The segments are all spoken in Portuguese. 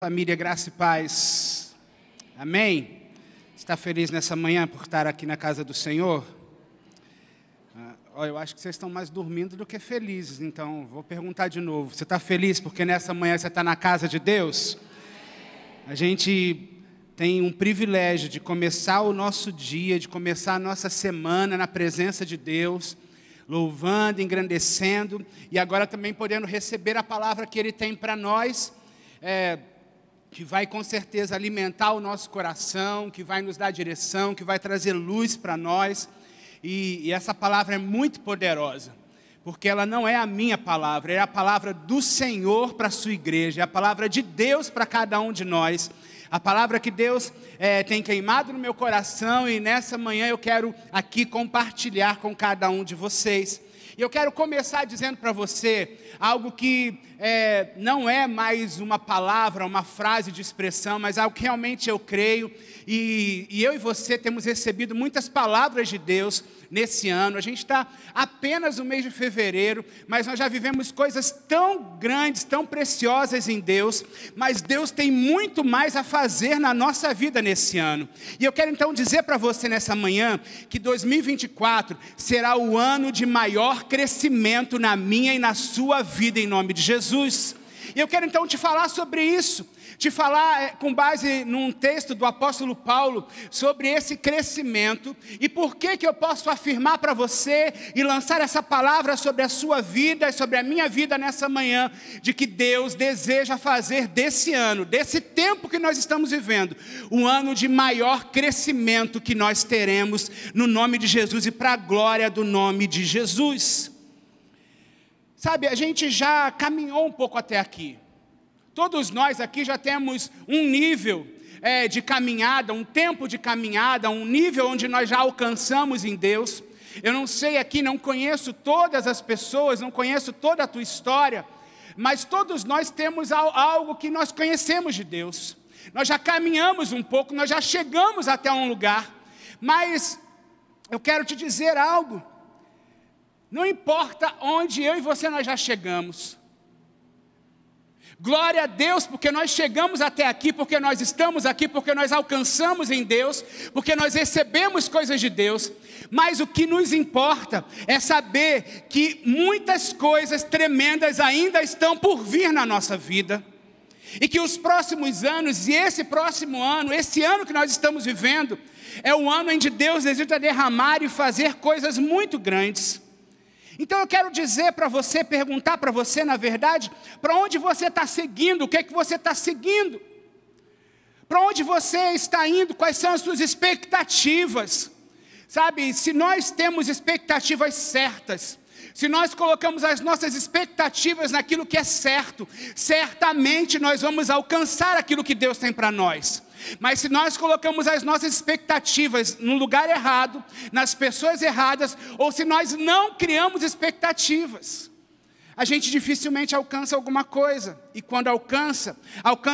Família, graça e paz. Amém? Está feliz nessa manhã por estar aqui na casa do Senhor? Eu acho que vocês estão mais dormindo do que felizes, então vou perguntar de novo. Você está feliz porque nessa manhã você está na casa de Deus? A gente tem um privilégio de começar o nosso dia, de começar a nossa semana na presença de Deus, louvando, engrandecendo, e agora também podendo receber a palavra que Ele tem para nós, que vai com certeza alimentar o nosso coração, que vai nos dar direção, que vai trazer luz para nós. E essa palavra é muito poderosa, porque ela não é a minha palavra, é a palavra do Senhor para a sua igreja, é a palavra de Deus para cada um de nós, a palavra que Deus tem queimado no meu coração, e nessa manhã eu quero aqui compartilhar com cada um de vocês. E eu quero começar dizendo para você algo que não é mais uma palavra, uma frase de expressão, mas algo que realmente eu creio. E eu e você temos recebido muitas palavras de Deus nesse ano. A gente está apenas no mês de fevereiro, mas nós já vivemos coisas tão grandes, tão preciosas em Deus. Mas Deus tem muito mais a fazer na nossa vida nesse ano. E eu quero então dizer para você nessa manhã que 2024 será o ano de maior crescimento na minha e na sua vida, em nome de Jesus. E eu quero então te falar sobre isso, te falar com base num texto do apóstolo Paulo, sobre esse crescimento, e por que eu posso afirmar para você, e lançar essa palavra sobre a sua vida, e sobre a minha vida nessa manhã, de que Deus deseja fazer desse ano, desse tempo que nós estamos vivendo, um ano de maior crescimento que nós teremos, no nome de Jesus, e para a glória do nome de Jesus. Sabe, a gente já caminhou um pouco até aqui. Todos nós aqui já temos um nível de caminhada, um tempo de caminhada, um nível onde nós já alcançamos em Deus. Eu não sei aqui, não conheço todas as pessoas, não conheço toda a tua história, mas todos nós temos algo que nós conhecemos de Deus. Nós já caminhamos um pouco, nós já chegamos até um lugar, mas eu quero te dizer algo. Não importa onde eu e você nós já chegamos. Glória a Deus, porque nós chegamos até aqui, porque nós estamos aqui, porque nós alcançamos em Deus, porque nós recebemos coisas de Deus. Mas o que nos importa é saber que muitas coisas tremendas ainda estão por vir na nossa vida. E que os próximos anos, e esse próximo ano, esse ano que nós estamos vivendo, é um ano em que Deus deseja derramar e fazer coisas muito grandes. Então eu quero dizer para você, perguntar para você, na verdade, para onde você está seguindo, o que é que você está seguindo? Para onde você está indo, quais são as suas expectativas? Sabe, se nós temos expectativas certas, se nós colocamos as nossas expectativas naquilo que é certo, certamente nós vamos alcançar aquilo que Deus tem para nós. Mas se nós colocamos as nossas expectativas no lugar errado, nas pessoas erradas, ou se nós não criamos expectativas, a gente dificilmente alcança alguma coisa. E quando alcança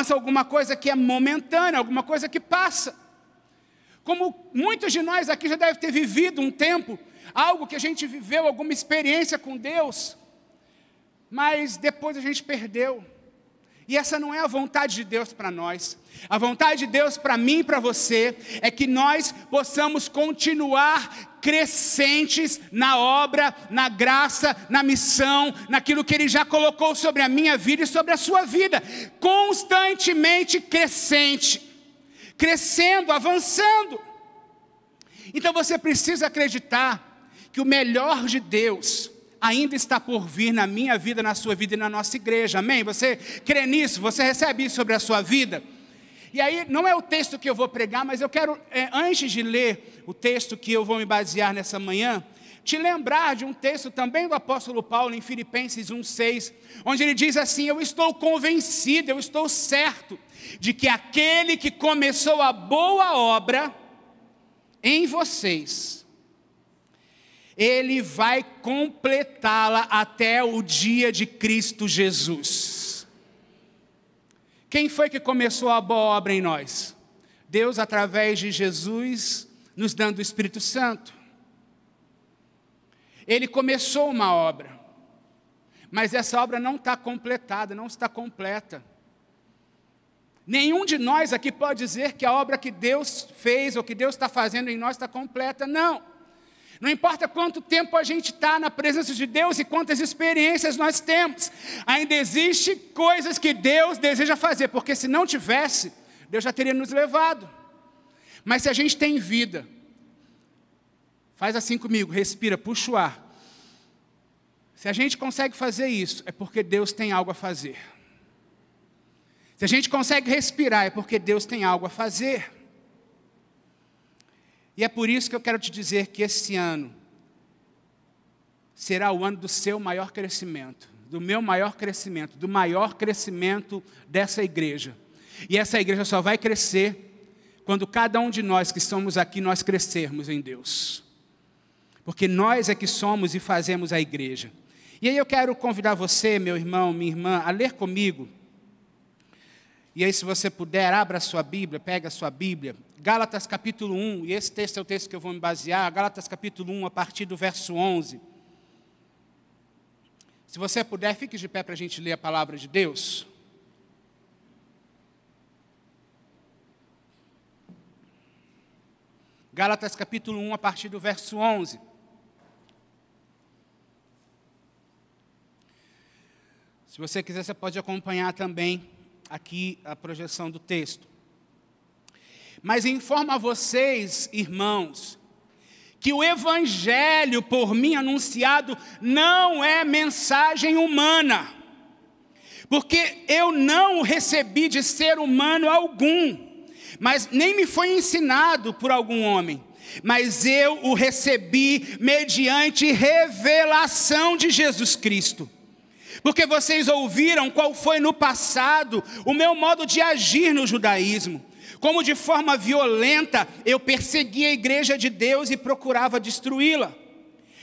alguma coisa que é momentânea, alguma coisa que passa. Como muitos de nós aqui já devem ter vivido um tempo, algo que a gente viveu, alguma experiência com Deus, mas depois a gente perdeu. E essa não é a vontade de Deus para nós. A vontade de Deus para mim e para você é que nós possamos continuar crescentes na obra, na graça, na missão, naquilo que Ele já colocou sobre a minha vida e sobre a sua vida. Constantemente crescendo, avançando. Então você precisa acreditar que o melhor de Deus ainda está por vir na minha vida, na sua vida e na nossa igreja, amém? Você crê nisso? Você recebe isso sobre a sua vida? E aí, não é o texto que eu vou pregar, mas eu quero, antes de ler o texto que eu vou me basear nessa manhã, te lembrar de um texto também do apóstolo Paulo, em Filipenses 1:6, onde ele diz assim: eu estou convencido, eu estou certo, de que aquele que começou a boa obra em vocês, Ele vai completá-la até o dia de Cristo Jesus. Quem foi que começou a boa obra em nós? Deus, através de Jesus, nos dando o Espírito Santo. Ele começou uma obra, mas essa obra não está completada, não está completa. Nenhum de nós aqui pode dizer que a obra que Deus fez ou que Deus está fazendo em nós está completa, não. Não importa quanto tempo a gente está na presença de Deus e quantas experiências nós temos, ainda existe coisas que Deus deseja fazer, porque se não tivesse, Deus já teria nos levado. Mas se a gente tem vida, faz assim comigo, respira, puxa o ar. Se a gente consegue fazer isso, é porque Deus tem algo a fazer. Se a gente consegue respirar, é porque Deus tem algo a fazer. E é por isso que eu quero te dizer que esse ano será o ano do seu maior crescimento, do meu maior crescimento, do maior crescimento dessa igreja. E essa igreja só vai crescer quando cada um de nós que estamos aqui, nós crescermos em Deus. Porque nós é que somos e fazemos a igreja. E aí eu quero convidar você, meu irmão, minha irmã, a ler comigo. E aí, se você puder, abra a sua Bíblia, pega a sua Bíblia. Gálatas capítulo 1, e esse texto é o texto que eu vou me basear. Gálatas capítulo 1, a partir do verso 11. Se você puder, fique de pé para a gente ler a palavra de Deus. Gálatas capítulo 1, a partir do verso 11. Se você quiser, você pode acompanhar também aqui a projeção do texto. Mas informo a vocês, irmãos, que o evangelho por mim anunciado não é mensagem humana, porque eu não o recebi de ser humano algum, mas nem me foi ensinado por algum homem, mas eu o recebi mediante revelação de Jesus Cristo. Porque vocês ouviram qual foi no passado o meu modo de agir no judaísmo. Como de forma violenta eu perseguia a igreja de Deus e procurava destruí-la.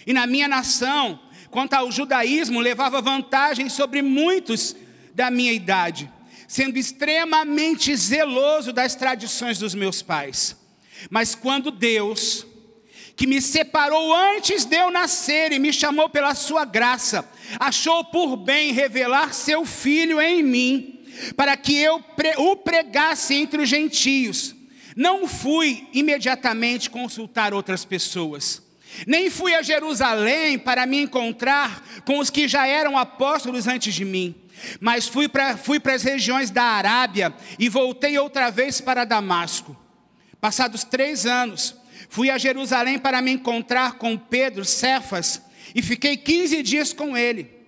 E na minha nação, quanto ao judaísmo, levava vantagem sobre muitos da minha idade, sendo extremamente zeloso das tradições dos meus pais. Mas quando Deus, que me separou antes de eu nascer e me chamou pela sua graça, achou por bem revelar seu Filho em mim, para que eu o pregasse entre os gentios, não fui imediatamente consultar outras pessoas, nem fui a Jerusalém para me encontrar com os que já eram apóstolos antes de mim, mas fui para as regiões da Arábia e voltei outra vez para Damasco. Passados 3 anos, fui a Jerusalém para me encontrar com Pedro, Cefas, e fiquei 15 dias com ele.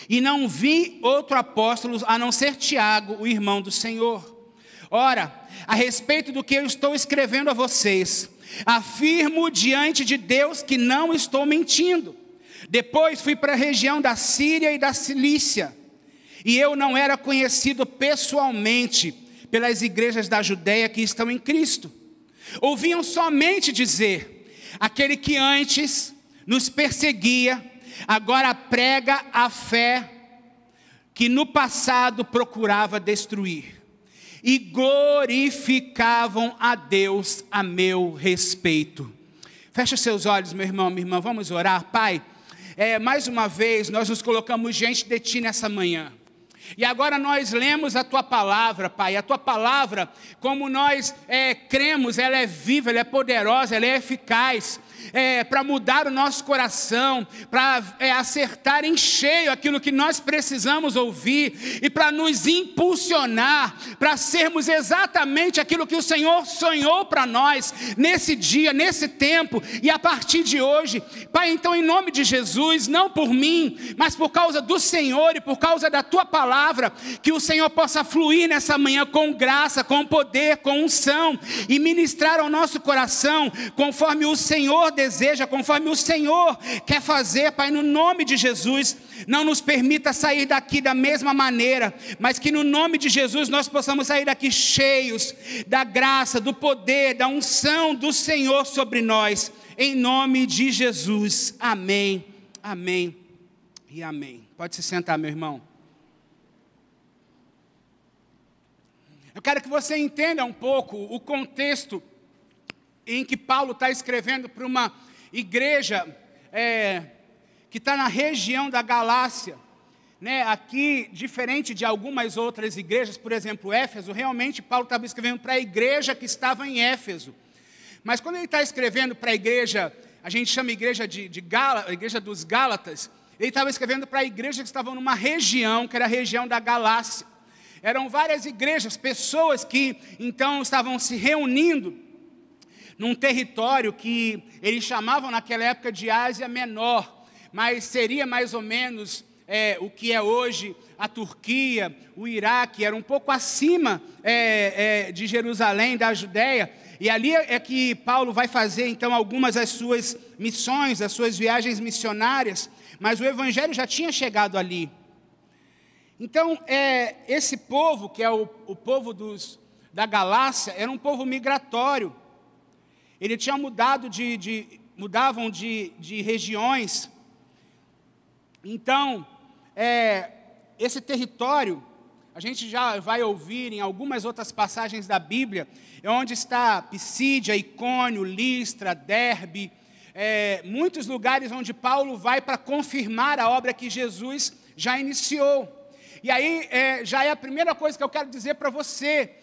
E não vi outro apóstolo a não ser Tiago, o irmão do Senhor. Ora, a respeito do que eu estou escrevendo a vocês, afirmo diante de Deus que não estou mentindo. Depois fui para a região da Síria e da Cilícia, e eu não era conhecido pessoalmente pelas igrejas da Judéia que estão em Cristo. Ouviam somente dizer: aquele que antes nos perseguia, agora prega a fé que no passado procurava destruir. E glorificavam a Deus a meu respeito. Feche os seus olhos, meu irmão, minha irmã, vamos orar. Pai, mais uma vez nós nos colocamos diante de Ti nessa manhã. E agora nós lemos a Tua palavra, Pai. A Tua palavra, como nós cremos, ela é viva, ela é poderosa, ela é eficaz. Para mudar o nosso coração, para acertar em cheio aquilo que nós precisamos ouvir e para nos impulsionar, para sermos exatamente aquilo que o Senhor sonhou para nós nesse dia, nesse tempo e a partir de hoje. Pai, então em nome de Jesus, não por mim, mas por causa do Senhor e por causa da Tua palavra, que o Senhor possa fluir nessa manhã com graça, com poder, com unção e ministrar ao nosso coração conforme o Senhor deseja, conforme o Senhor quer fazer. Pai, no nome de Jesus, não nos permita sair daqui da mesma maneira, mas que no nome de Jesus nós possamos sair daqui cheios da graça, do poder, da unção do Senhor sobre nós, em nome de Jesus, amém, amém e amém. Pode se sentar, meu irmão. Eu quero que você entenda um pouco o contexto em que Paulo está escrevendo para uma igreja que está na região da Galácia, né, aqui, diferente de algumas outras igrejas, por exemplo, Éfeso, realmente Paulo estava escrevendo para a igreja que estava em Éfeso. Mas quando ele está escrevendo para a igreja, a gente chama igreja a igreja dos Gálatas, ele estava escrevendo para a igreja que estavam numa região, que era a região da Galácia. Eram várias igrejas, pessoas que então estavam se reunindo num território que eles chamavam naquela época de Ásia Menor, mas seria mais ou menos o que é hoje a Turquia, o Iraque, era um pouco acima de Jerusalém, da Judéia, e ali é que Paulo vai fazer então algumas das suas missões, das suas viagens missionárias, mas o evangelho já tinha chegado ali. Então, esse povo, que é o povo da Galácia, era um povo migratório. Ele tinha mudavam de regiões. Então, esse território, a gente já vai ouvir em algumas outras passagens da Bíblia, é onde está Pisídia, Icônio, Listra, Derbe, muitos lugares onde Paulo vai para confirmar a obra que Jesus já iniciou. E aí, já é a primeira coisa que eu quero dizer para você.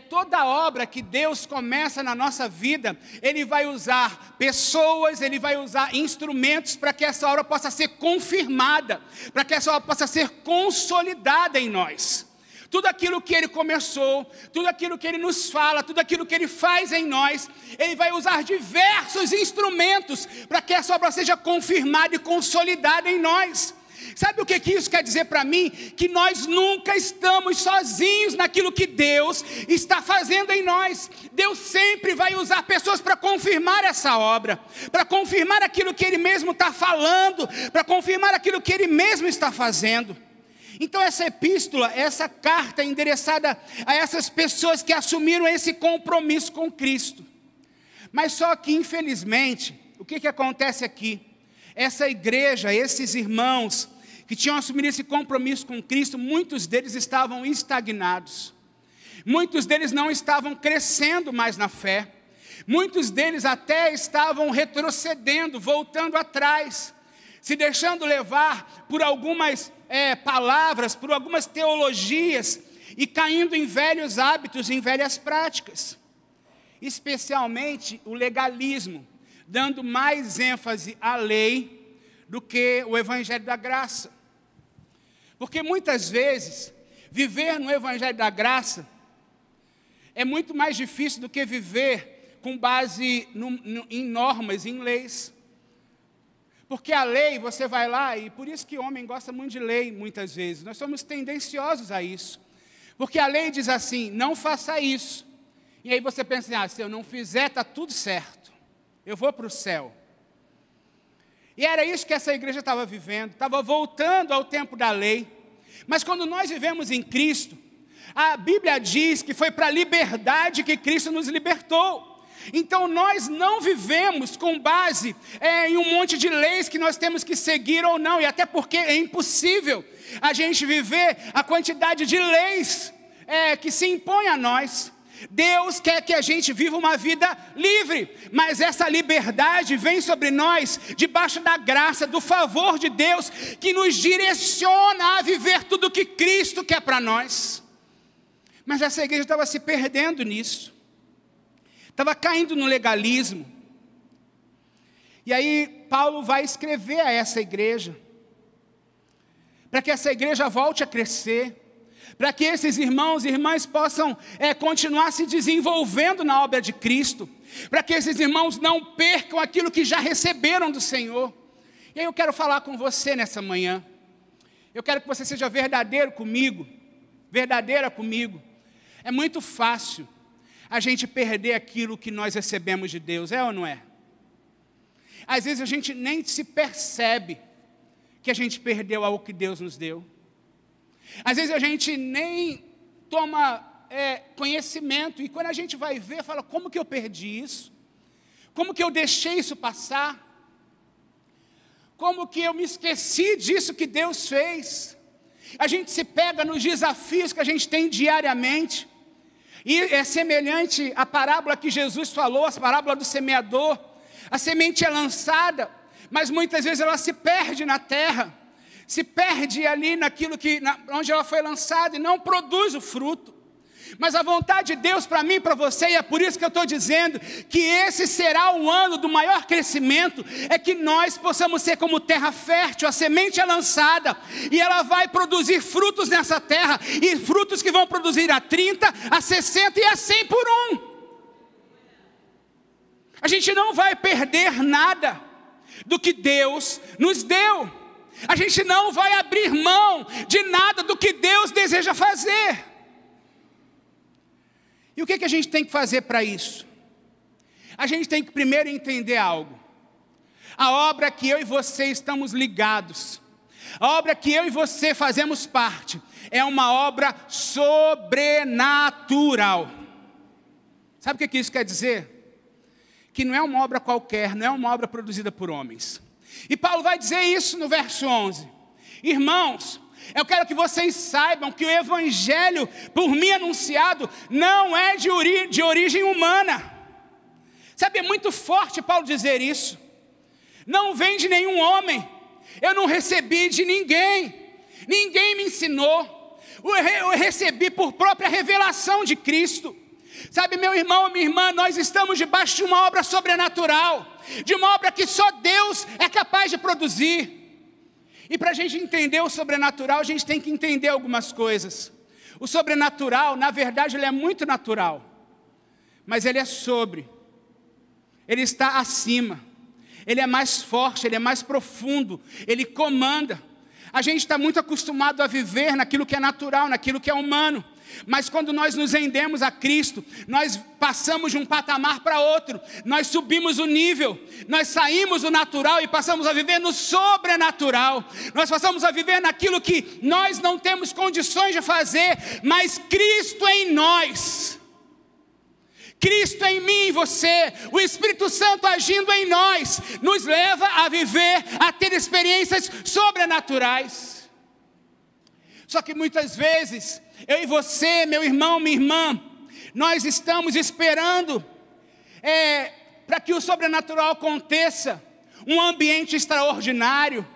Toda obra que Deus começa na nossa vida, Ele vai usar pessoas, Ele vai usar instrumentos para que essa obra possa ser confirmada, para que essa obra possa ser consolidada em nós. Tudo aquilo que Ele começou, tudo aquilo que Ele nos fala, tudo aquilo que Ele faz em nós, Ele vai usar diversos instrumentos para que essa obra seja confirmada e consolidada em nós. Sabe o que isso quer dizer para mim? Que nós nunca estamos sozinhos naquilo que Deus está fazendo em nós. Deus sempre vai usar pessoas para confirmar essa obra, para confirmar aquilo que Ele mesmo está falando, para confirmar aquilo que Ele mesmo está fazendo. Então essa epístola, essa carta é endereçada a essas pessoas que assumiram esse compromisso com Cristo. Mas só que infelizmente, o que acontece aqui? Essa igreja, esses irmãos que tinham assumido esse compromisso com Cristo, muitos deles estavam estagnados. Muitos deles não estavam crescendo mais na fé. Muitos deles até estavam retrocedendo, voltando atrás, se deixando levar por algumas palavras, por algumas teologias, e caindo em velhos hábitos, em velhas práticas. Especialmente o legalismo, dando mais ênfase à lei do que o evangelho da graça. Porque muitas vezes, viver no evangelho da graça é muito mais difícil do que viver com base em normas, em leis. Porque a lei, você vai lá, e por isso que o homem gosta muito de lei, muitas vezes. Nós somos tendenciosos a isso. Porque a lei diz assim, não faça isso. E aí você pensa, se eu não fizer, está tudo certo. Eu vou para o céu. E era isso que essa igreja estava vivendo, estava voltando ao tempo da lei. Mas quando nós vivemos em Cristo, a Bíblia diz que foi para a liberdade que Cristo nos libertou. Então nós não vivemos com base em um monte de leis que nós temos que seguir ou não. E até porque é impossível a gente viver a quantidade de leis que se impõe a nós. Deus quer que a gente viva uma vida livre, mas essa liberdade vem sobre nós debaixo da graça, do favor de Deus, que nos direciona a viver tudo o que Cristo quer para nós. Mas essa igreja estava se perdendo nisso, estava caindo no legalismo. E aí Paulo vai escrever a essa igreja, para que essa igreja volte a crescer, para que esses irmãos e irmãs possam continuar se desenvolvendo na obra de Cristo, para que esses irmãos não percam aquilo que já receberam do Senhor. E aí eu quero falar com você nessa manhã, eu quero que você seja verdadeiro comigo, verdadeira comigo. É muito fácil a gente perder aquilo que nós recebemos de Deus, é ou não é? Às vezes a gente nem se percebe que a gente perdeu algo que Deus nos deu. Às vezes a gente nem toma conhecimento, e quando a gente vai ver, fala, como que eu perdi isso? Como que eu deixei isso passar? Como que eu me esqueci disso que Deus fez? A gente se pega nos desafios que a gente tem diariamente, e é semelhante à parábola que Jesus falou, a parábola do semeador. A semente é lançada, mas muitas vezes ela se perde na terra. se perde ali onde ela foi lançada e não produz o fruto. Mas a vontade de Deus para mim e para você, e é por isso que eu estou dizendo que esse será o ano do maior crescimento, é que nós possamos ser como terra fértil. A semente é lançada e ela vai produzir frutos nessa terra, e frutos que vão produzir a 30, a 60 e a 100 por um. A gente não vai perder nada do que Deus nos deu. A gente não vai abrir mão de nada do que Deus deseja fazer. E o que a gente tem que fazer para isso? A gente tem que primeiro entender algo. A obra que eu e você estamos ligados, a obra que eu e você fazemos parte, é uma obra sobrenatural. Sabe o que isso quer dizer? Que não é uma obra qualquer, não é uma obra produzida por homens. E Paulo vai dizer isso no verso 11. Irmãos, eu quero que vocês saibam que o evangelho por mim anunciado não é de origem humana. Sabe, é muito forte Paulo dizer isso. Não vem de nenhum homem. Eu não recebi de ninguém. Ninguém me ensinou. Eu recebi por própria revelação de Cristo. Sabe, meu irmão, minha irmã, nós estamos debaixo de uma obra sobrenatural. De uma obra que só Deus é capaz de produzir. E para a gente entender o sobrenatural, a gente tem que entender algumas coisas. O sobrenatural, na verdade, ele é muito natural. Mas ele é sobre. Ele está acima. Ele é mais forte, ele é mais profundo. Ele comanda. A gente está muito acostumado a viver naquilo que é natural, naquilo que é humano. Mas quando nós nos rendemos a Cristo, nós passamos de um patamar para outro, nós subimos o nível, nós saímos do natural e passamos a viver no sobrenatural. Nós passamos a viver naquilo que nós não temos condições de fazer, mas Cristo em nós, Cristo em mim e você, o Espírito Santo agindo em nós, nos leva a viver, a ter experiências sobrenaturais. Só que muitas vezes, eu e você, meu irmão, minha irmã, nós estamos esperando para que o sobrenatural aconteça, um ambiente extraordinário,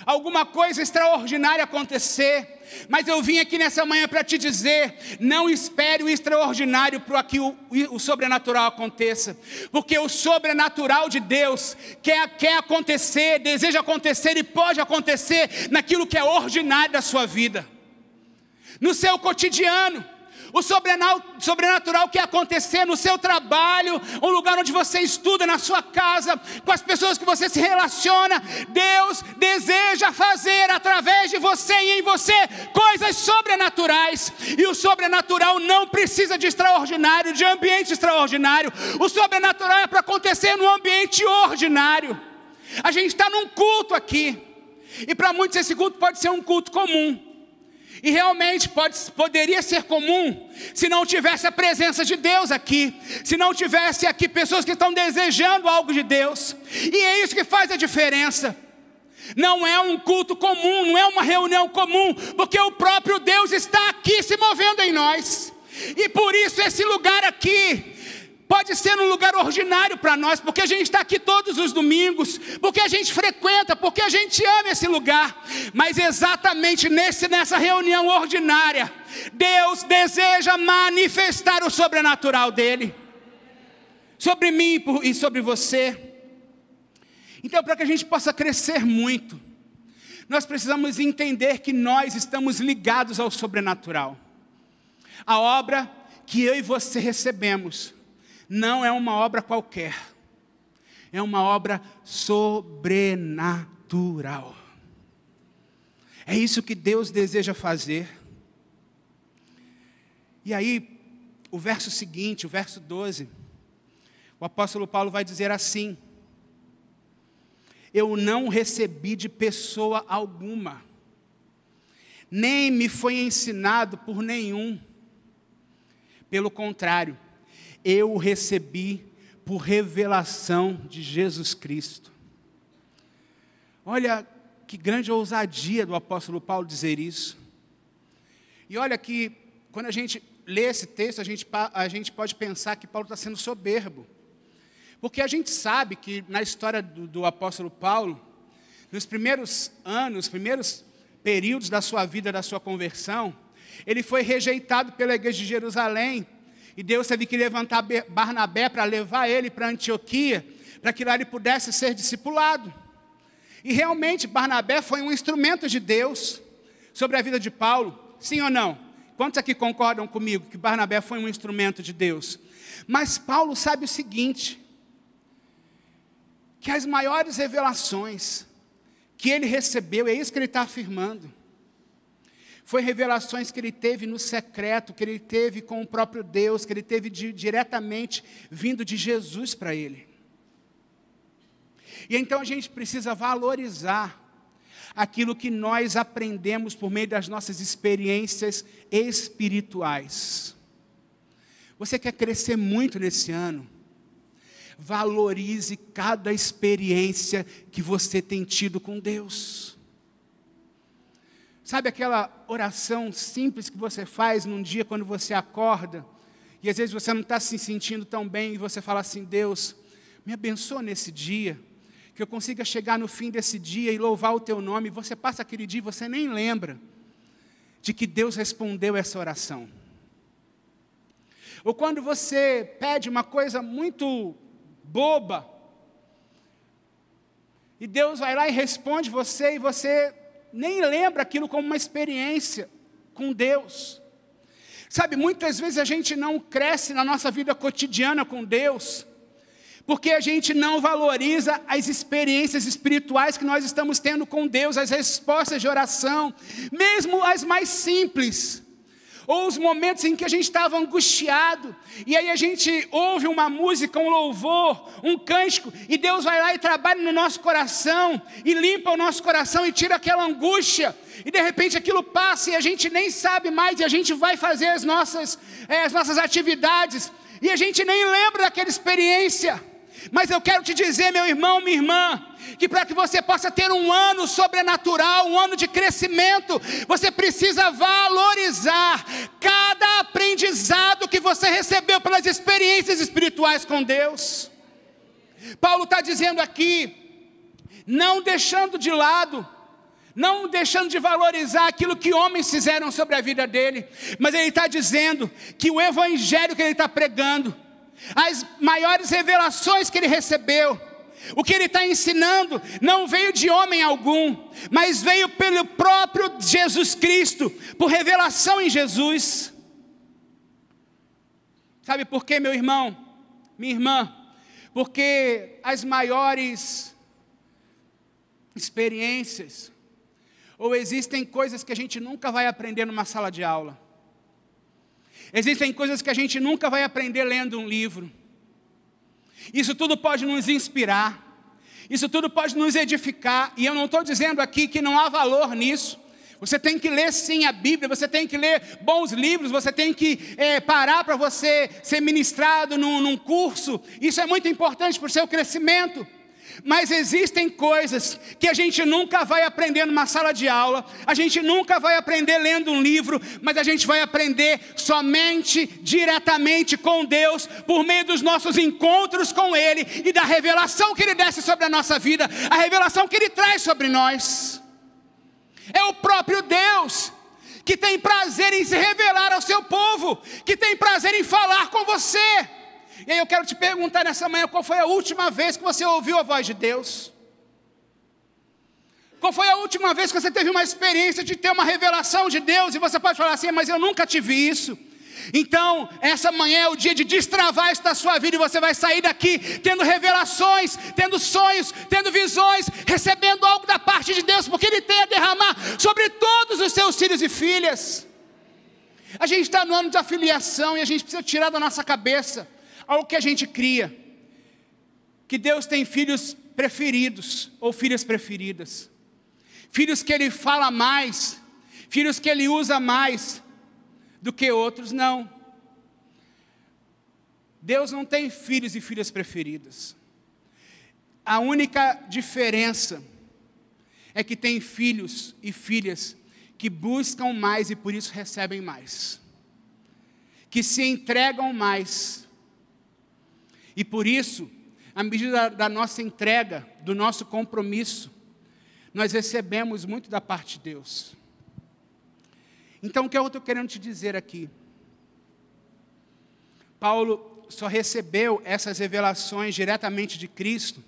alguma coisa extraordinária acontecer. Mas eu vim aqui nessa manhã para te dizer, não espere o extraordinário para que o sobrenatural aconteça. Porque o sobrenatural de Deus quer acontecer, deseja acontecer e pode acontecer naquilo que é ordinário da sua vida. No seu cotidiano, o sobrenatural quer acontecer no seu trabalho, um lugar onde você estuda, na sua casa, com as pessoas que você se relaciona. Deus deseja fazer através de você e em você coisas sobrenaturais. E o sobrenatural não precisa de extraordinário, de ambiente extraordinário. O sobrenatural é para acontecer num ambiente ordinário. A gente está num culto aqui, e para muitos esse culto pode ser um culto comum. E realmente poderia ser comum se não tivesse a presença de Deus aqui, se não tivesse aqui pessoas que estão desejando algo de Deus. E é isso que faz a diferença. Não é um culto comum, não é uma reunião comum, porque o próprio Deus está aqui se movendo em nós. E por isso esse lugar aqui pode ser um lugar ordinário para nós, porque a gente está aqui todos os domingos, porque a gente frequenta, porque a gente ama esse lugar. Mas exatamente nessa reunião ordinária, Deus deseja manifestar o sobrenatural dele, sobre mim e sobre você. Então, para que a gente possa crescer muito, nós precisamos entender que nós estamos ligados ao sobrenatural. A obra que eu e você recebemos não é uma obra qualquer, é uma obra sobrenatural. É isso que Deus deseja fazer. E aí, o verso seguinte, o verso 12, o apóstolo Paulo vai dizer assim: eu não recebi de pessoa alguma, nem me foi ensinado por nenhum. Pelo contrário, eu o recebi por revelação de Jesus Cristo. Olha que grande ousadia do apóstolo Paulo dizer isso. E olha que, quando a gente lê esse texto, a gente pode pensar que Paulo está sendo soberbo. Porque a gente sabe que na história do apóstolo Paulo, nos primeiros anos, primeiros períodos da sua vida, da sua conversão, ele foi rejeitado pela igreja de Jerusalém, e Deus teve que levantar Barnabé para levar ele para Antioquia, para que lá ele pudesse ser discipulado. E realmente Barnabé foi um instrumento de Deus sobre a vida de Paulo, sim ou não? Quantos aqui concordam comigo que Barnabé foi um instrumento de Deus? Mas Paulo sabe o seguinte, que as maiores revelações que ele recebeu, é isso que ele está afirmando, foi revelações que ele teve no secreto, que ele teve com o próprio Deus, que ele teve diretamente vindo de Jesus para ele. E então a gente precisa valorizar aquilo que nós aprendemos por meio das nossas experiências espirituais. Você quer crescer muito nesse ano? Valorize cada experiência que você tem tido com Deus. Sabe aquela oração simples que você faz num dia quando você acorda, e às vezes você não está se sentindo tão bem, e você fala assim, Deus, me abençoa nesse dia, que eu consiga chegar no fim desse dia e louvar o teu nome, e você passa aquele dia e você nem lembra de que Deus respondeu essa oração. Ou quando você pede uma coisa muito boba, e Deus vai lá e responde você, e você nem lembra aquilo como uma experiência com Deus. Sabe, muitas vezes a gente não cresce na nossa vida cotidiana com Deus, porque a gente não valoriza as experiências espirituais que nós estamos tendo com Deus, as respostas de oração, mesmo as mais simples. Ou os momentos em que a gente estava angustiado, e aí a gente ouve uma música, um louvor, um cântico, e Deus vai lá e trabalha no nosso coração, e limpa o nosso coração, e tira aquela angústia, e de repente aquilo passa, e a gente nem sabe mais, e a gente vai fazer as nossas atividades, e a gente nem lembra daquela experiência. Mas eu quero te dizer, meu irmão, minha irmã, que para que você possa ter um ano sobrenatural, um ano de crescimento, você precisa valorizar cada aprendizado que você recebeu pelas experiências espirituais com Deus. Paulo está dizendo aqui, não deixando de lado, não deixando de valorizar aquilo que homens fizeram sobre a vida dele, mas ele está dizendo que o evangelho que ele está pregando, as maiores revelações que ele recebeu, o que ele está ensinando, não veio de homem algum, mas veio pelo próprio Jesus Cristo, por revelação em Jesus. Sabe por quê, meu irmão, minha irmã? Porque as maiores experiências, ou existem coisas que a gente nunca vai aprender numa sala de aula, existem coisas que a gente nunca vai aprender lendo um livro. Isso tudo pode nos inspirar, isso tudo pode nos edificar, e eu não estou dizendo aqui que não há valor nisso. Você tem que ler sim a Bíblia, você tem que ler bons livros, você tem que parar para você ser ministrado num curso, isso é muito importante para o seu crescimento. Mas existem coisas que a gente nunca vai aprender numa sala de aula, a gente nunca vai aprender lendo um livro, mas a gente vai aprender somente, diretamente com Deus, por meio dos nossos encontros com Ele e da revelação que Ele desce sobre a nossa vida, a revelação que Ele traz sobre nós. É o próprio Deus que tem prazer em se revelar ao seu povo, que tem prazer em falar com você. E aí eu quero te perguntar nessa manhã, qual foi a última vez que você ouviu a voz de Deus? Qual foi a última vez que você teve uma experiência de ter uma revelação de Deus? E você pode falar assim, mas eu nunca tive isso. Então, essa manhã é o dia de destravar esta sua vida, e você vai sair daqui tendo revelações, tendo sonhos, tendo visões, recebendo algo da parte de Deus, porque Ele tem a derramar sobre todos os seus filhos e filhas. A gente está no ano de afiliação, e a gente precisa tirar da nossa cabeça algo que a gente cria, que Deus tem filhos preferidos, ou filhas preferidas, filhos que Ele fala mais, filhos que Ele usa mais do que outros. Não, Deus não tem filhos e filhas preferidas. A única diferença é que tem filhos e filhas que buscam mais e por isso recebem mais, que se entregam mais. E por isso, à medida da nossa entrega, do nosso compromisso, nós recebemos muito da parte de Deus. Então, o que eu estou querendo te dizer aqui? Paulo só recebeu essas revelações diretamente de Cristo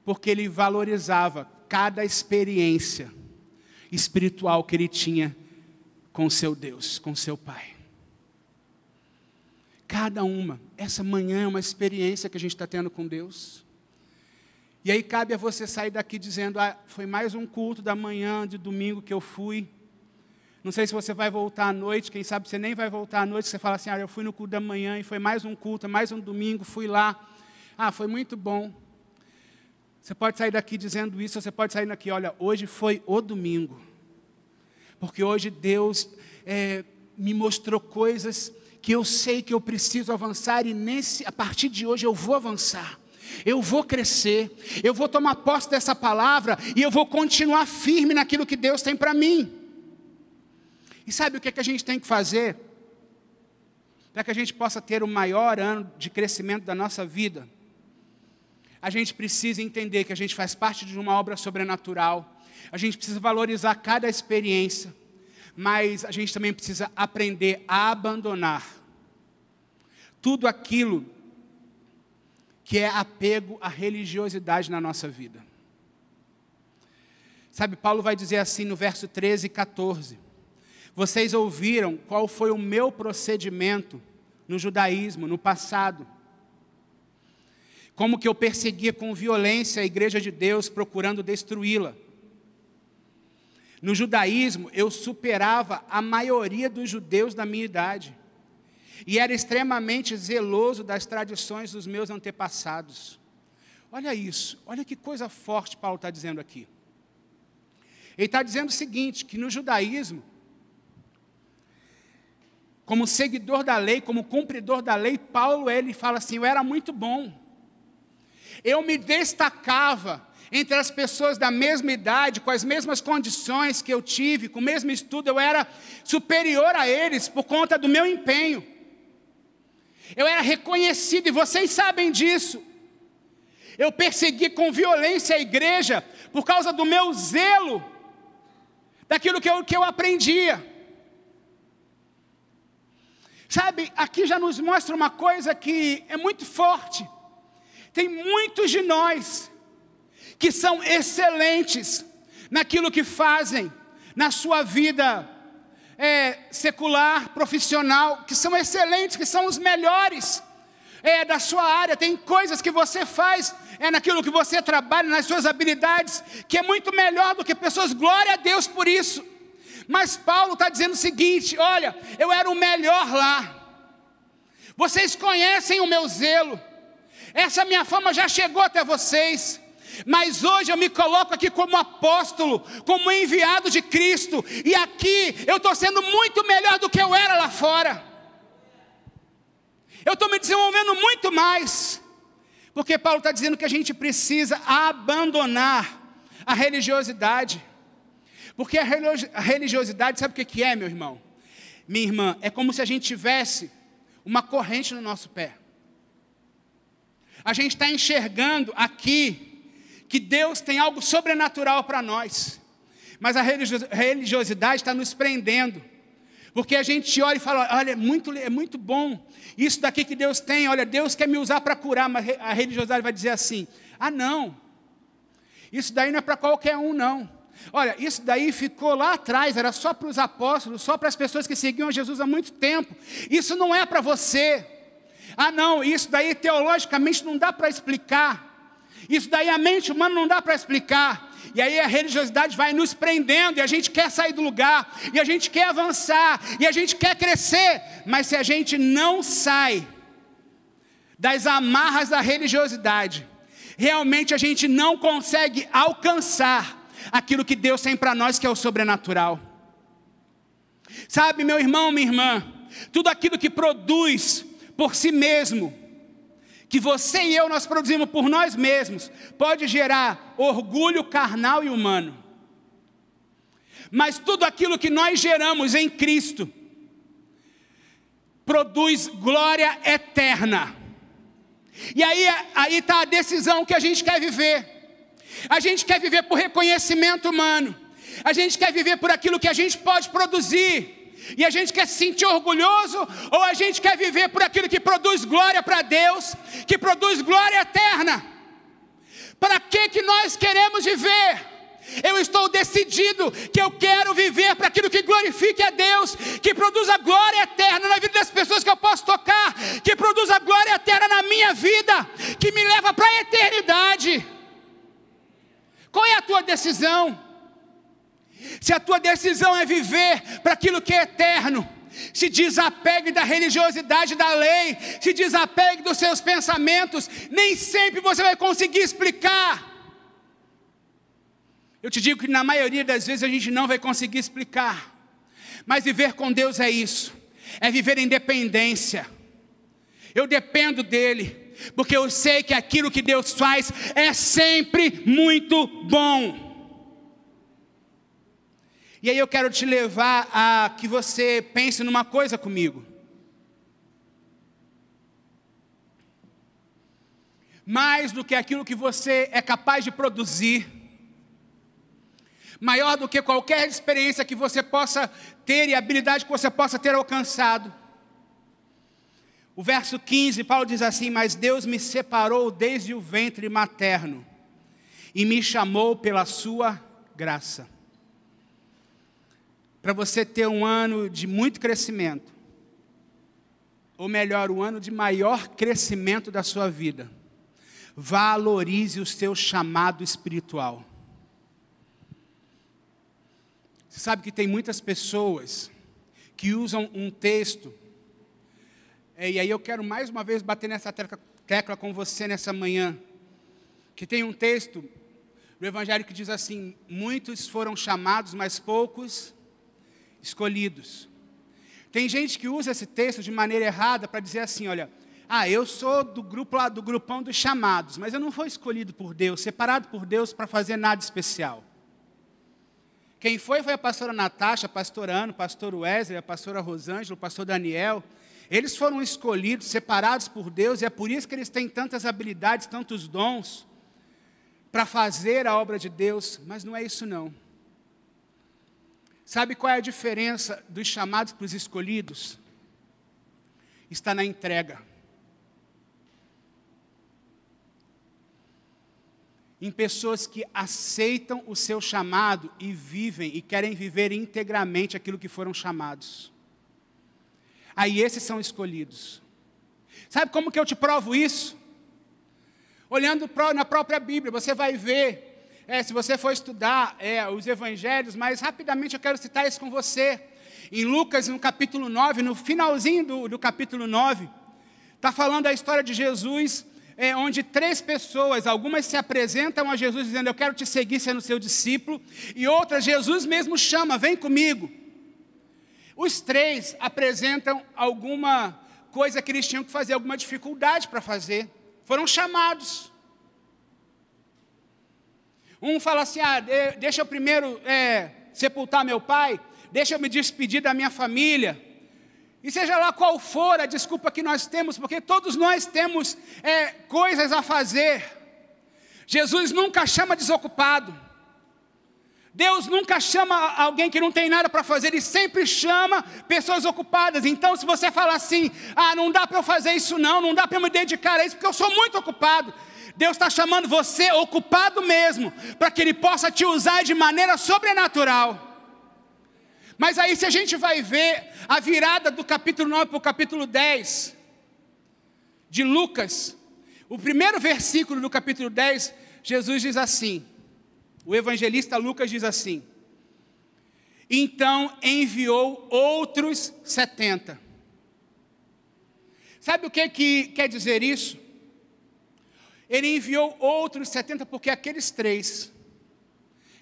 porque ele valorizava cada experiência espiritual que ele tinha com seu Deus, com seu Pai. Cada uma. Essa manhã é uma experiência que a gente está tendo com Deus. E aí cabe a você sair daqui dizendo, foi mais um culto da manhã, de domingo que eu fui. Não sei se você vai voltar à noite, quem sabe você nem vai voltar à noite, você fala assim, eu fui no culto da manhã e foi mais um culto, mais um domingo, fui lá. Foi muito bom. Você pode sair daqui dizendo isso, ou você pode sair daqui, olha, hoje foi o domingo. Porque hoje Deus me mostrou coisas que eu sei que eu preciso avançar e a partir de hoje eu vou avançar. Eu vou crescer, eu vou tomar posse dessa palavra e eu vou continuar firme naquilo que Deus tem para mim. E sabe o que a gente tem que fazer? Para que a gente possa ter o maior ano de crescimento da nossa vida. A gente precisa entender que a gente faz parte de uma obra sobrenatural. A gente precisa valorizar cada experiência. Mas a gente também precisa aprender a abandonar tudo aquilo que é apego à religiosidade na nossa vida. Sabe, Paulo vai dizer assim no verso 13 e 14. Vocês ouviram qual foi o meu procedimento no judaísmo, no passado. Como que eu perseguia com violência a igreja de Deus, procurando destruí-la. No judaísmo, eu superava a maioria dos judeus da minha idade. E era extremamente zeloso das tradições dos meus antepassados. Olha isso, olha que coisa forte Paulo está dizendo aqui. Ele está dizendo o seguinte, que no judaísmo, como seguidor da lei, como cumpridor da lei, Paulo, ele fala assim, eu era muito bom. Eu me destacava entre as pessoas da mesma idade, com as mesmas condições que eu tive, com o mesmo estudo, eu era superior a eles por conta do meu empenho. Eu era reconhecido, e vocês sabem disso. Eu persegui com violência a igreja por causa do meu zelo, daquilo que eu aprendia. Sabe, aqui já nos mostra uma coisa que é muito forte. Tem muitos de nós que são excelentes naquilo que fazem, na sua vida secular, profissional, que são excelentes, que são os melhores da sua área. Tem coisas que você faz naquilo que você trabalha, nas suas habilidades, que é muito melhor do que pessoas. Glória a Deus por isso. Mas Paulo está dizendo o seguinte, olha, eu era o melhor lá. Vocês conhecem o meu zelo. Essa minha fama já chegou até vocês. Mas hoje eu me coloco aqui como apóstolo, como enviado de Cristo. E aqui eu estou sendo muito melhor do que eu era lá fora. Eu estou me desenvolvendo muito mais. Porque Paulo está dizendo que a gente precisa abandonar a religiosidade. Porque a religiosidade, sabe o que é, meu irmão? Minha irmã, é como se a gente tivesse uma corrente no nosso pé. A gente está enxergando aqui que Deus tem algo sobrenatural para nós. Mas a religiosidade está nos prendendo. Porque a gente olha e fala, olha, é muito bom. Isso daqui que Deus tem, olha, Deus quer me usar para curar. Mas a religiosidade vai dizer assim, não. Isso daí não é para qualquer um, não. Olha, isso daí ficou lá atrás, era só para os apóstolos, só para as pessoas que seguiam Jesus há muito tempo. Isso não é para você. Não, isso daí teologicamente não dá para explicar. Isso daí a mente humana não dá para explicar. E aí a religiosidade vai nos prendendo, e a gente quer sair do lugar, e a gente quer avançar, e a gente quer crescer. Mas se a gente não sai das amarras da religiosidade, realmente a gente não consegue alcançar aquilo que Deus tem para nós, que é o sobrenatural. Sabe, meu irmão, minha irmã, tudo aquilo que produz por si mesmo, que você e eu nós produzimos por nós mesmos, pode gerar orgulho carnal e humano. Mas tudo aquilo que nós geramos em Cristo produz glória eterna. E aí está a decisão que a gente quer viver. A gente quer viver por reconhecimento humano. A gente quer viver por aquilo que a gente pode produzir. E a gente quer se sentir orgulhoso, ou a gente quer viver por aquilo que produz glória para Deus, que produz glória eterna. Para que nós queremos viver? Eu estou decidido que eu quero viver para aquilo que glorifique a Deus, que produza glória eterna na vida das pessoas que eu posso tocar, que produza glória eterna na minha vida, que me leva para a eternidade. Qual é a tua decisão? Se a tua decisão é viver para aquilo que é eterno, se desapegue da religiosidade da lei, se desapegue dos seus pensamentos, nem sempre você vai conseguir explicar. Eu te digo que na maioria das vezes a gente não vai conseguir explicar, mas viver com Deus é isso, é viver em dependência. Eu dependo dEle, porque eu sei que aquilo que Deus faz é sempre muito bom. E aí eu quero te levar a que você pense numa coisa comigo. Mais do que aquilo que você é capaz de produzir, maior do que qualquer experiência que você possa ter e habilidade que você possa ter alcançado. O verso 15, Paulo diz assim: mas Deus me separou desde o ventre materno e me chamou pela sua graça. Para você ter um ano de muito crescimento, ou melhor, um ano de maior crescimento da sua vida, valorize o seu chamado espiritual. Você sabe que tem muitas pessoas que usam um texto, e aí eu quero mais uma vez bater nessa tecla com você nessa manhã, que tem um texto do Evangelho que diz assim: muitos foram chamados, mas poucos escolhidos. Tem gente que usa esse texto de maneira errada para dizer assim: olha, eu sou do grupo lá, do grupão dos chamados, mas eu não fui escolhido por Deus, separado por Deus para fazer nada especial. Quem foi a pastora Natasha, pastor Ano, pastor Wesley, a pastora Rosângela, o pastor Daniel. Eles foram escolhidos, separados por Deus, e é por isso que eles têm tantas habilidades, tantos dons para fazer a obra de Deus, mas não é isso não. Sabe qual é a diferença dos chamados para os escolhidos? Está na entrega. Em pessoas que aceitam o seu chamado e vivem e querem viver integramente aquilo que foram chamados. Aí esses são escolhidos. Sabe como que eu te provo isso? Olhando na própria Bíblia, você vai ver, se você for estudar os evangelhos, mas rapidamente eu quero citar isso com você. Em Lucas, no capítulo 9, no finalzinho do capítulo 9, está falando a história de Jesus, onde 3 pessoas, algumas se apresentam a Jesus dizendo: eu quero te seguir sendo seu discípulo, e outras Jesus mesmo chama: vem comigo. Os 3 apresentam alguma coisa que eles tinham que fazer, alguma dificuldade para fazer, foram chamados. Um fala assim: deixa eu primeiro sepultar meu pai, deixa eu me despedir da minha família. E seja lá qual for a desculpa que nós temos, porque todos nós temos coisas a fazer. Jesus nunca chama desocupado. Deus nunca chama alguém que não tem nada para fazer, Ele sempre chama pessoas ocupadas. Então, se você falar assim: não dá para eu fazer isso não dá para eu me dedicar a isso, porque eu sou muito ocupado. Deus está chamando você ocupado mesmo, para que Ele possa te usar de maneira sobrenatural. Mas aí, se a gente vai ver a virada do capítulo 9 para o capítulo 10 de Lucas, o primeiro versículo do capítulo 10, Jesus diz assim, o evangelista Lucas diz assim: então enviou outros 70. Sabe o que quer dizer isso? Ele enviou outros 70 porque aqueles 3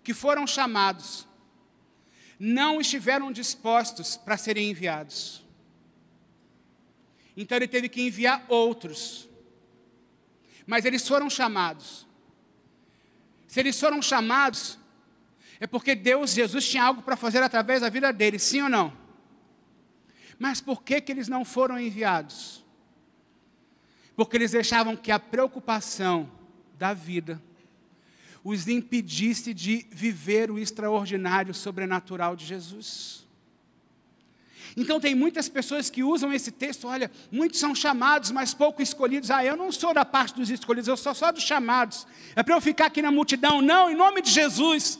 que foram chamados não estiveram dispostos para serem enviados. Então ele teve que enviar outros. Mas eles foram chamados. Se eles foram chamados, é porque Jesus tinha algo para fazer através da vida deles, sim ou não? Mas por que eles não foram enviados? Porque eles deixavam que a preocupação da vida, os impedisse de viver o extraordinário, sobrenatural de Jesus. Então tem muitas pessoas que usam esse texto, olha, muitos são chamados, mas poucos escolhidos. Eu não sou da parte dos escolhidos, eu sou só dos chamados. É para eu ficar aqui na multidão? Não, em nome de Jesus.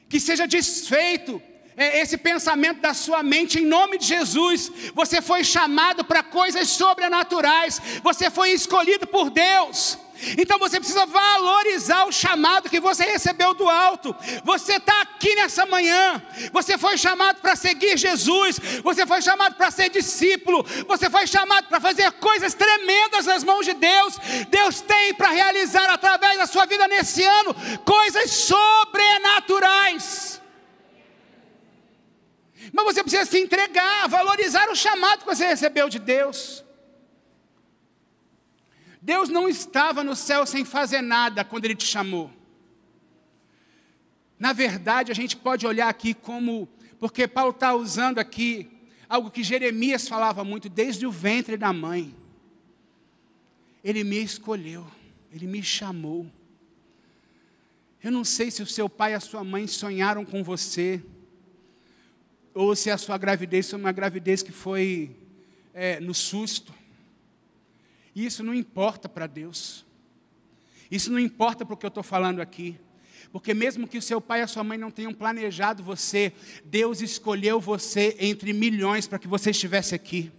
Que seja desfeito esse pensamento da sua mente, em nome de Jesus. Você foi chamado para coisas sobrenaturais, você foi escolhido por Deus. Então você precisa valorizar o chamado que você recebeu do alto. Você está aqui nessa manhã, você foi chamado para seguir Jesus, você foi chamado para ser discípulo, você foi chamado para fazer coisas tremendas nas mãos de Deus. Deus tem para realizar através da sua vida nesse ano coisas sobrenaturais. Mas você precisa se entregar, valorizar o chamado que você recebeu de Deus. Deus não estava no céu sem fazer nada quando Ele te chamou. Na verdade, a gente pode olhar aqui como, porque Paulo está usando aqui algo que Jeremias falava muito, desde o ventre da mãe. Ele me escolheu, Ele me chamou. Eu não sei se o seu pai e a sua mãe sonharam com você, ou se a sua gravidez foi uma gravidez que foi no susto. Isso não importa para Deus. Isso não importa para o que eu estou falando aqui. Porque mesmo que o seu pai e a sua mãe não tenham planejado você, Deus escolheu você entre milhões para que você estivesse aqui.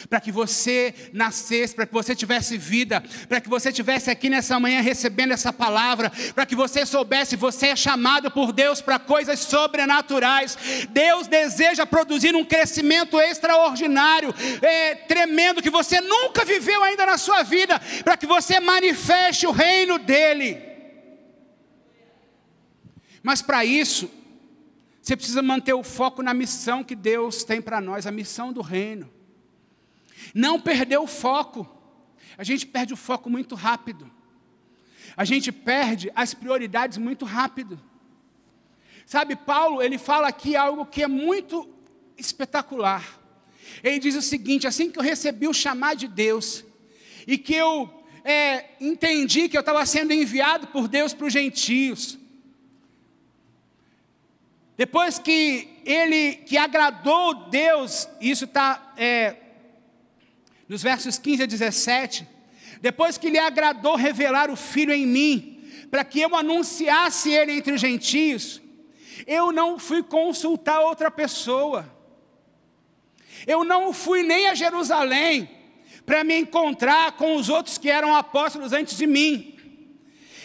Para que você nascesse, para que você tivesse vida, para que você estivesse aqui nessa manhã recebendo essa palavra, para que você soubesse, você é chamado por Deus para coisas sobrenaturais. Deus deseja produzir um crescimento extraordinário, tremendo, que você nunca viveu ainda na sua vida, para que você manifeste o reino dEle. Mas para isso, você precisa manter o foco na missão que Deus tem para nós, a missão do reino. Não perder o foco. A gente perde o foco muito rápido. A gente perde as prioridades muito rápido. Sabe, Paulo, ele fala aqui algo que é muito espetacular. Ele diz o seguinte: assim que eu recebi o chamado de Deus, e que eu entendi que eu estava sendo enviado por Deus para os gentios, depois que agradou Deus, isso está nos versos 15 a 17, depois que lhe agradou revelar o Filho em mim, para que eu anunciasse ele entre os gentios, eu não fui consultar outra pessoa, eu não fui nem a Jerusalém, para me encontrar com os outros que eram apóstolos antes de mim.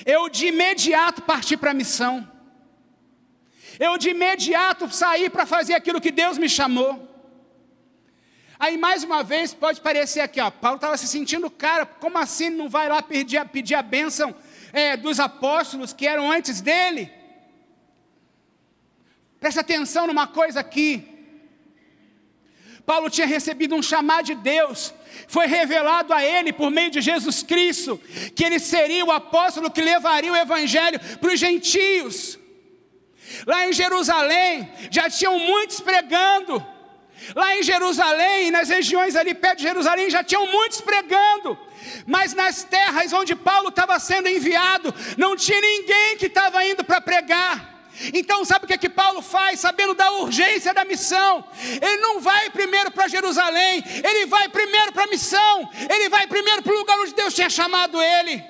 Eu de imediato parti para a missão, eu de imediato saí para fazer aquilo que Deus me chamou. Aí mais uma vez pode parecer aqui, Paulo estava se sentindo cara, como assim não vai lá pedir a bênção dos apóstolos que eram antes dele? Presta atenção numa coisa aqui. Paulo tinha recebido um chamado de Deus, foi revelado a ele por meio de Jesus Cristo, que ele seria o apóstolo que levaria o evangelho para os gentios. Lá em Jerusalém já tinham muitos pregando. Lá em Jerusalém, nas regiões ali perto de Jerusalém, já tinham muitos pregando. Mas nas terras onde Paulo estava sendo enviado, não tinha ninguém que estava indo para pregar. Então sabe o que Paulo faz? Sabendo da urgência da missão, ele não vai primeiro para Jerusalém, ele vai primeiro para a missão, ele vai primeiro para o lugar onde Deus tinha chamado ele.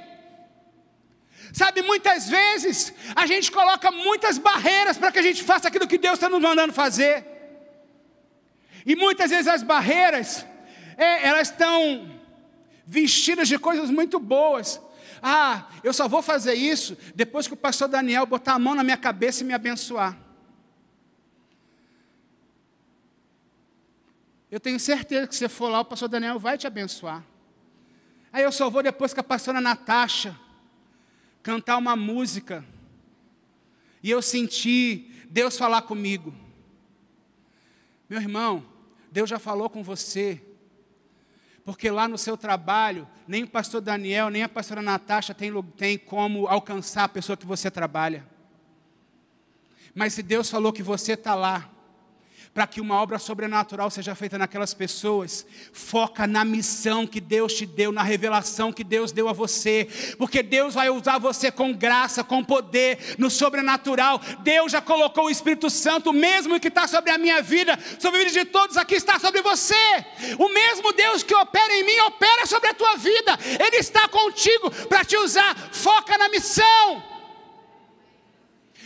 Sabe, muitas vezes a gente coloca muitas barreiras para que a gente faça aquilo que Deus está nos mandando fazer. E muitas vezes as barreiras, elas estão vestidas de coisas muito boas. Eu só vou fazer isso depois que o pastor Daniel botar a mão na minha cabeça e me abençoar. Eu tenho certeza que se você for lá, o pastor Daniel vai te abençoar. Aí eu só vou depois que a pastora Natasha cantar uma música e eu sentir Deus falar comigo. Meu irmão, Deus já falou com você, porque lá no seu trabalho, nem o pastor Daniel, nem a pastora Natasha tem como alcançar a pessoa que você trabalha. Mas se Deus falou que você está lá, para que uma obra sobrenatural seja feita naquelas pessoas, foca na missão que Deus te deu, na revelação que Deus deu a você, porque Deus vai usar você com graça, com poder, no sobrenatural. Deus já colocou o Espírito Santo, o mesmo que está sobre a minha vida, sobre a vida de todos aqui, está sobre você. O mesmo Deus que opera em mim, opera sobre a tua vida. Ele está contigo para te usar. Foca na missão,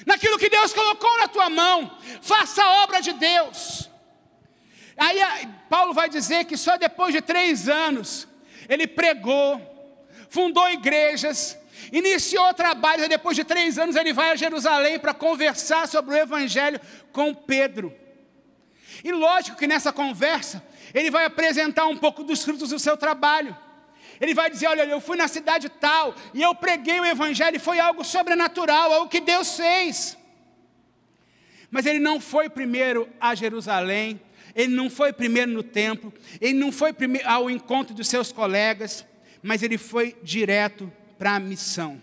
naquilo que Deus colocou na tua mão. Faça a obra de Deus. Aí Paulo vai dizer que só depois de 3 anos ele pregou, fundou igrejas, iniciou trabalhos. E depois de 3 anos ele vai a Jerusalém para conversar sobre o Evangelho com Pedro. E lógico que nessa conversa ele vai apresentar um pouco dos frutos do seu trabalho. Ele vai dizer: olha, eu fui na cidade tal e eu preguei o Evangelho e foi algo sobrenatural, algo que Deus fez. Mas ele não foi primeiro a Jerusalém, ele não foi primeiro no templo, ele não foi primeiro ao encontro dos seus colegas, mas ele foi direto para a missão.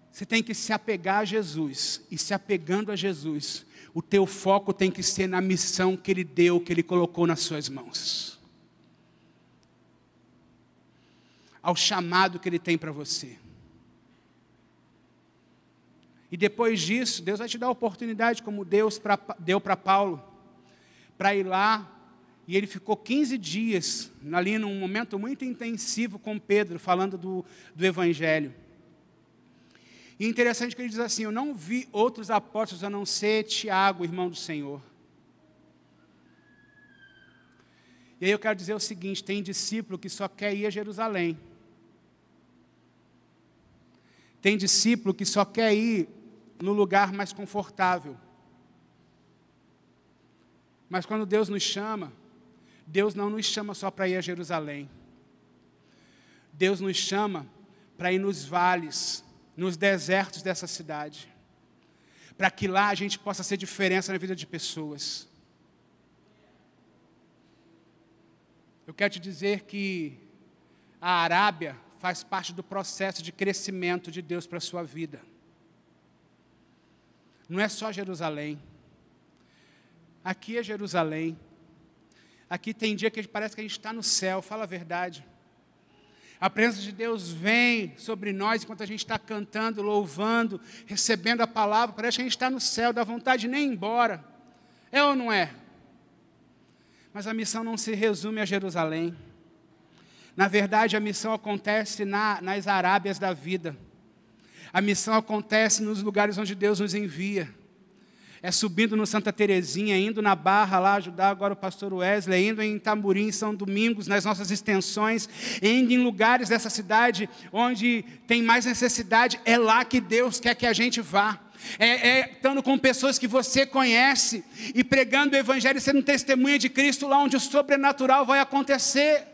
Você tem que se apegar a Jesus, e se apegando a Jesus, o teu foco tem que ser na missão que Ele deu, que Ele colocou nas suas mãos. Ao chamado que Ele tem para você. E depois disso, Deus vai te dar a oportunidade, como Deus deu para Paulo, para ir lá. E ele ficou 15 dias, ali num momento muito intensivo com Pedro, falando do Evangelho. E é interessante que ele diz assim: eu não vi outros apóstolos a não ser Tiago, irmão do Senhor. E aí eu quero dizer o seguinte: tem discípulo que só quer ir a Jerusalém. Tem discípulo que só quer ir no lugar mais confortável. Mas quando Deus nos chama, Deus não nos chama só para ir a Jerusalém. Deus nos chama para ir nos vales, nos desertos dessa cidade, para que lá a gente possa ser diferença na vida de pessoas. Eu quero te dizer que a Arábia faz parte do processo de crescimento de Deus para a sua vida. Não é só Jerusalém. Aqui é Jerusalém. Aqui tem dia que parece que a gente está no céu, fala a verdade. A presença de Deus vem sobre nós enquanto a gente está cantando, louvando, recebendo a palavra. Parece que a gente está no céu, dá vontade de nem ir embora. É ou não é? Mas a missão não se resume a Jerusalém. Na verdade, a missão acontece nas Arábias da vida. A missão acontece nos lugares onde Deus nos envia. É subindo no Santa Terezinha, indo na Barra lá ajudar agora o pastor Wesley, indo em Tamborim, São Domingos, nas nossas extensões, indo em lugares dessa cidade onde tem mais necessidade. É lá que Deus quer que a gente vá. Estando com pessoas que você conhece e pregando o Evangelho, sendo testemunha de Cristo lá onde o sobrenatural vai acontecer.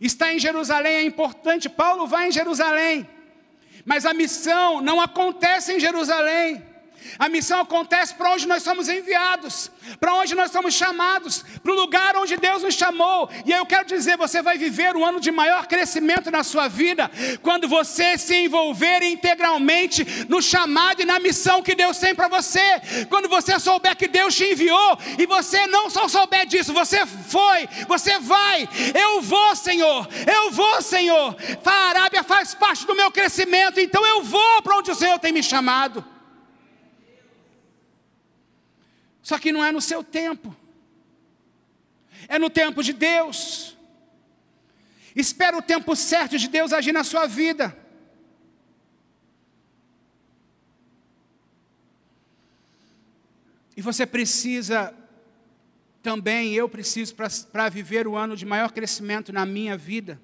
Estar em Jerusalém é importante. Paulo vai em Jerusalém, mas a missão não acontece em Jerusalém. A missão acontece para onde nós somos enviados, para onde nós somos chamados, para o lugar onde Deus nos chamou. E eu quero dizer, você vai viver um ano de maior crescimento na sua vida, quando você se envolver integralmente no chamado e na missão que Deus tem para você. Quando você souber que Deus te enviou, e você não só souber disso, você vai. Eu vou, Senhor, a Arábia faz parte do meu crescimento, então eu vou para onde o Senhor tem me chamado. Só que não é no seu tempo, é no tempo de Deus. Espera o tempo certo de Deus agir na sua vida. E você precisa também, eu preciso, para viver o ano de maior crescimento na minha vida,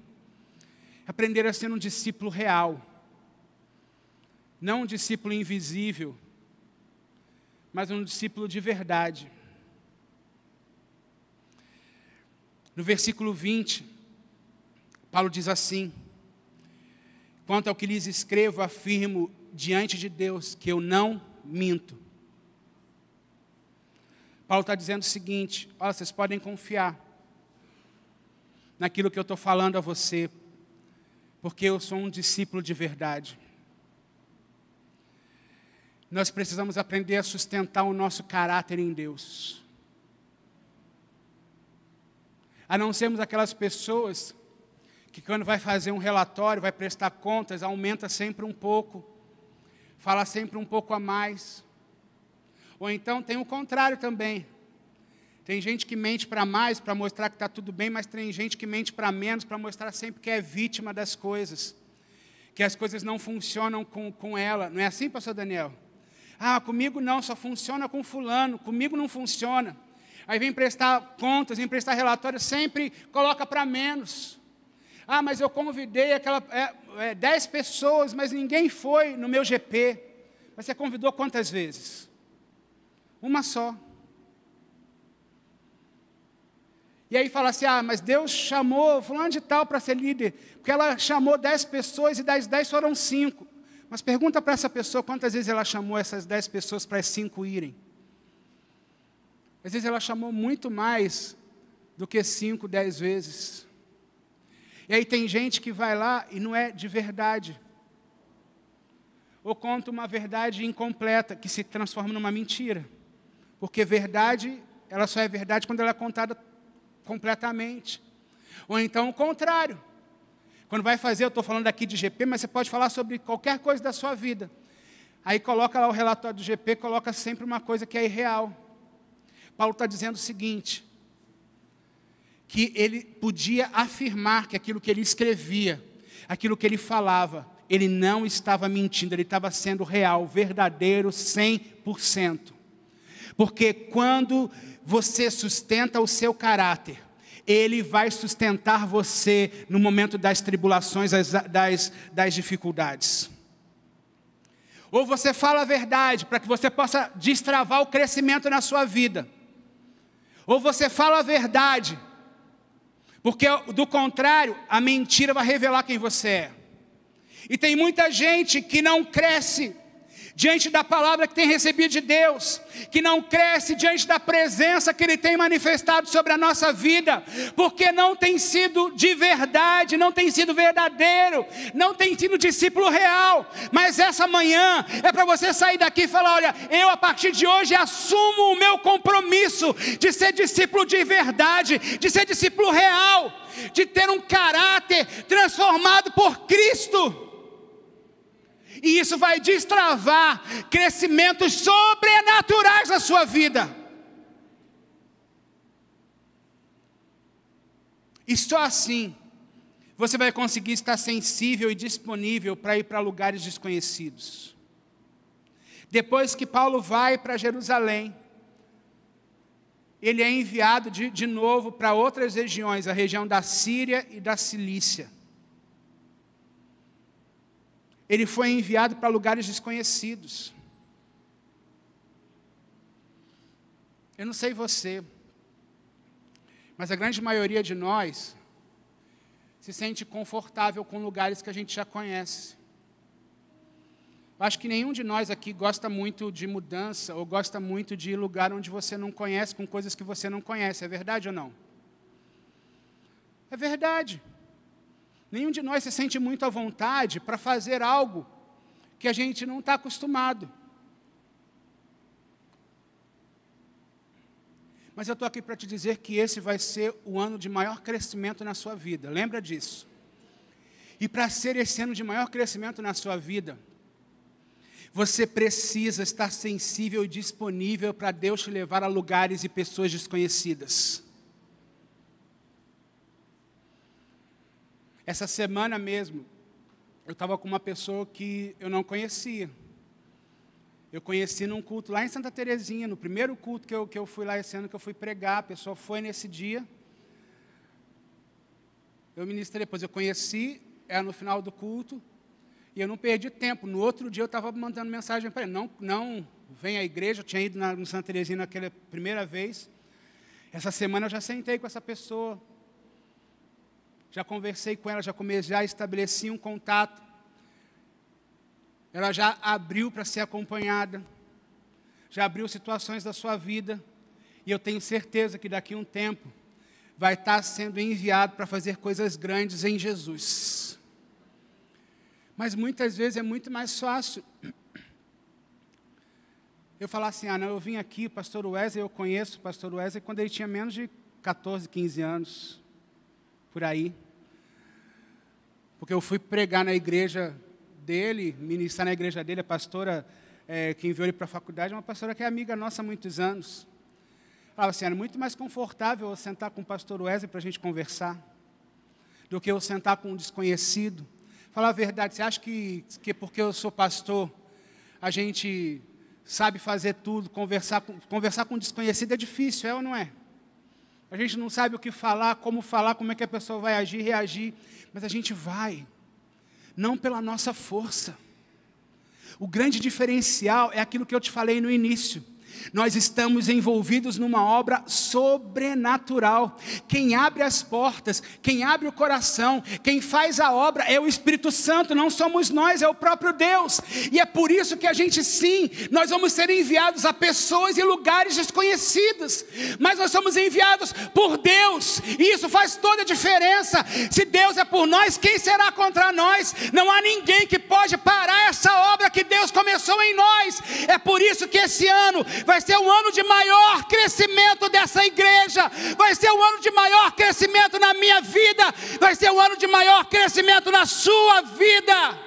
aprender a ser um discípulo real, não um discípulo invisível, mas um discípulo de verdade. No versículo 20, Paulo diz assim: quanto ao que lhes escrevo, afirmo diante de Deus que eu não minto. Paulo está dizendo o seguinte: olha, vocês podem confiar naquilo que eu estou falando a você, porque eu sou um discípulo de verdade. nós precisamos aprender a sustentar o nosso caráter em Deus. A não sermos aquelas pessoas que quando vai fazer um relatório, vai prestar contas, aumenta sempre um pouco, fala sempre um pouco a mais. Ou então tem o contrário também. Tem gente que mente para mais, para mostrar que está tudo bem, mas tem gente que mente para menos, para mostrar sempre que é vítima das coisas. Que as coisas não funcionam com ela. Não é assim, pastor Daniel? Ah, comigo não, só funciona com fulano, comigo não funciona. Aí vem prestar contas, vem prestar relatórios, sempre coloca para menos. Ah, mas eu convidei 10 pessoas, mas ninguém foi no meu GP. Mas você convidou quantas vezes? Uma só. E aí fala assim, mas Deus chamou fulano de tal para ser líder, porque ela chamou 10 pessoas e das 10 foram 5. Mas pergunta para essa pessoa quantas vezes ela chamou essas 10 pessoas para as 5 irem. Às vezes ela chamou muito mais do que 5, 10 vezes. E aí tem gente que vai lá e não é de verdade. Ou conta uma verdade incompleta, que se transforma numa mentira. Porque verdade, ela só é verdade quando ela é contada completamente. Ou então o contrário. Quando vai fazer, eu estou falando aqui de GP, mas você pode falar sobre qualquer coisa da sua vida. Aí coloca lá o relatório do GP, coloca sempre uma coisa que é irreal. Paulo está dizendo o seguinte, que ele podia afirmar que aquilo que ele escrevia, aquilo que ele falava, ele não estava mentindo, ele estava sendo real, verdadeiro, 100%. Porque quando você sustenta o seu caráter, Ele vai sustentar você no momento das tribulações, das dificuldades. Ou você fala a verdade para que você possa destravar o crescimento na sua vida. Ou você fala a verdade, porque do contrário, a mentira vai revelar quem você é. E tem muita gente que não cresce diante da palavra que tem recebido de Deus, que não cresce diante da presença que Ele tem manifestado sobre a nossa vida, porque não tem sido de verdade, não tem sido verdadeiro, não tem sido discípulo real. Mas essa manhã é para você sair daqui e falar, olha, eu a partir de hoje assumo o meu compromisso de ser discípulo de verdade, de ser discípulo real, de ter um caráter transformado por Cristo. E isso vai destravar crescimentos sobrenaturais na sua vida. E só assim, você vai conseguir estar sensível e disponível para ir para lugares desconhecidos. Depois que Paulo vai para Jerusalém, ele é enviado de novo para outras regiões, a região da Síria e da Cilícia. Ele foi enviado para lugares desconhecidos. Eu não sei você, mas a grande maioria de nós se sente confortável com lugares que a gente já conhece. Eu acho que nenhum de nós aqui gosta muito de mudança ou gosta muito de ir lugar onde você não conhece, com coisas que você não conhece. É verdade ou não? É verdade. Nenhum de nós se sente muito à vontade para fazer algo que a gente não está acostumado. Mas eu estou aqui para te dizer que esse vai ser o ano de maior crescimento na sua vida. Lembra disso? E para ser esse ano de maior crescimento na sua vida, você precisa estar sensível e disponível para Deus te levar a lugares e pessoas desconhecidas. Essa semana mesmo, eu estava com uma pessoa que eu não conhecia. Eu conheci num culto lá em Santa Terezinha, no primeiro culto que eu fui lá esse ano, que eu fui pregar. A pessoa foi nesse dia. Eu ministrei, depois eu conheci, era no final do culto, e eu não perdi tempo. No outro dia eu estava mandando mensagem para ele, não vem à igreja, eu tinha ido no Santa Terezinha naquela primeira vez. Essa semana eu já sentei com essa pessoa. Já conversei com ela, já estabeleci um contato. Ela já abriu para ser acompanhada. Já abriu situações da sua vida. E eu tenho certeza que daqui a um tempo vai estar sendo enviado para fazer coisas grandes em Jesus. Mas muitas vezes é muito mais fácil eu falar assim, não, eu vim aqui, pastor Wesley, eu conheço o pastor Wesley quando ele tinha menos de 14, 15 anos, por aí. Porque eu fui pregar na igreja dele, ministrar na igreja dele, a pastora que enviou ele para a faculdade, uma pastora que é amiga nossa há muitos anos. Falava assim, era muito mais confortável eu sentar com o pastor Wesley para a gente conversar, do que eu sentar com um desconhecido. Falar a verdade, você acha que porque eu sou pastor, a gente sabe fazer tudo, conversar com um desconhecido é difícil, é ou não é? A gente não sabe o que falar, como é que a pessoa vai agir, reagir, mas a gente vai, não pela nossa força. O grande diferencial é aquilo que eu te falei no início. Nós estamos envolvidos numa obra sobrenatural. Quem abre as portas, quem abre o coração, quem faz a obra é o Espírito Santo, não somos nós, é o próprio Deus. E é por isso que a gente sim, nós vamos ser enviados a pessoas e lugares desconhecidos. Mas nós somos enviados por Deus, e isso faz toda a diferença. Se Deus é por nós, quem será contra nós? Não há ninguém que pode parar essa obra que Deus começou em nós. É por isso que esse ano vai ser um ano de maior crescimento dessa igreja, vai ser um ano de maior crescimento na minha vida, vai ser um ano de maior crescimento na sua vida.